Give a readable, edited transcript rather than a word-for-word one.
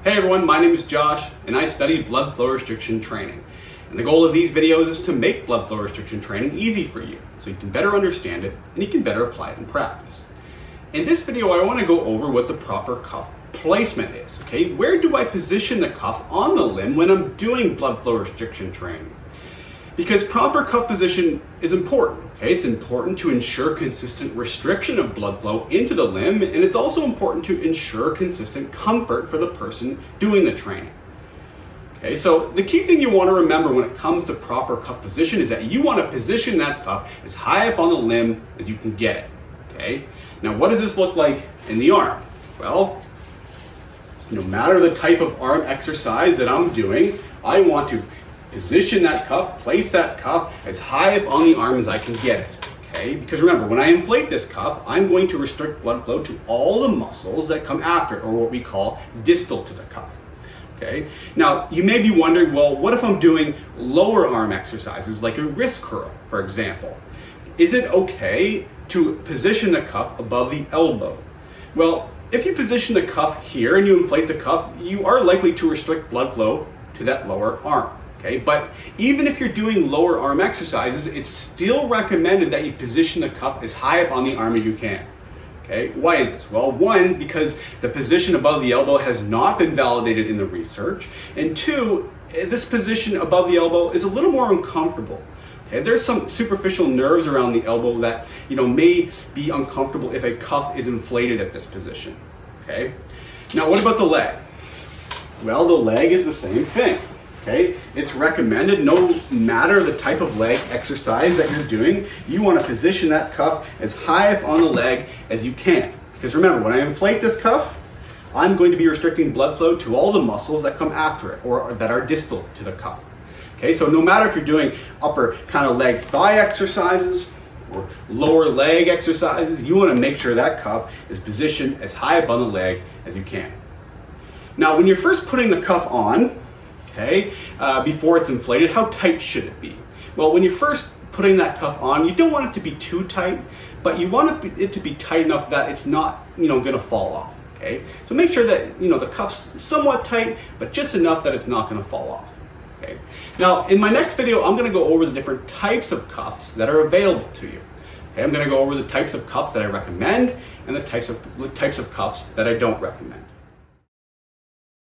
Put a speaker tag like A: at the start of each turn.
A: Hey everyone, my name is Josh and I study blood flow restriction training. And the goal of these videos is to make blood flow restriction training easy for you so you can better understand it and you can better apply it in practice. In this video, I want to go over what the proper cuff placement is. Okay, where do I position the cuff on the limb when I'm doing blood flow restriction training? Because proper cuff position is important. Okay, it's important to ensure consistent restriction of blood flow into the limb, and it's also important to ensure consistent comfort for the person doing the training. Okay, so the key thing you want to remember when it comes to proper cuff position is that you want to position that cuff as high up on the limb as you can get it. Okay, now what does this look like in the arm? Well, no matter the type of arm exercise that I'm doing, I want to position that cuff, place that cuff as high up on the arm as I can get it, okay? Because remember, when I inflate this cuff, I'm going to restrict blood flow to all the muscles that come after it, or what we call distal to the cuff, okay? Now, you may be wondering, well, what if I'm doing lower arm exercises, like a wrist curl, for example? Is it okay to position the cuff above the elbow? Well, if you position the cuff here and you inflate the cuff, you are likely to restrict blood flow to that lower arm. Okay, but even if you're doing lower arm exercises, it's still recommended that you position the cuff as high up on the arm as you can. Okay, why is this? Well, one, because the position above the elbow has not been validated in the research, and two, this position above the elbow is a little more uncomfortable. Okay, there's some superficial nerves around the elbow that may be uncomfortable if a cuff is inflated at this position. Okay, now what about the leg? Well, the leg is the same thing. Okay, it's recommended, no matter the type of leg exercise that you're doing, you want to position that cuff as high up on the leg as you can. Because remember, when I inflate this cuff, I'm going to be restricting blood flow to all the muscles that come after it, or that are distal to the cuff. Okay, so no matter if you're doing upper kind of leg thigh exercises or lower leg exercises, you want to make sure that cuff is positioned as high up on the leg as you can. Now, when you're first putting the cuff on, okay, before it's inflated, how tight should it be? Well, when you're first putting that cuff on, you don't want it to be too tight, but you want it to be tight enough that it's not, going to fall off. Okay, so make sure that the cuff's somewhat tight, but just enough that it's not going to fall off. Okay. Now, in my next video, I'm going to go over the different types of cuffs that are available to you. Okay, I'm going to go over the types of cuffs that I recommend and the types of cuffs that I don't recommend.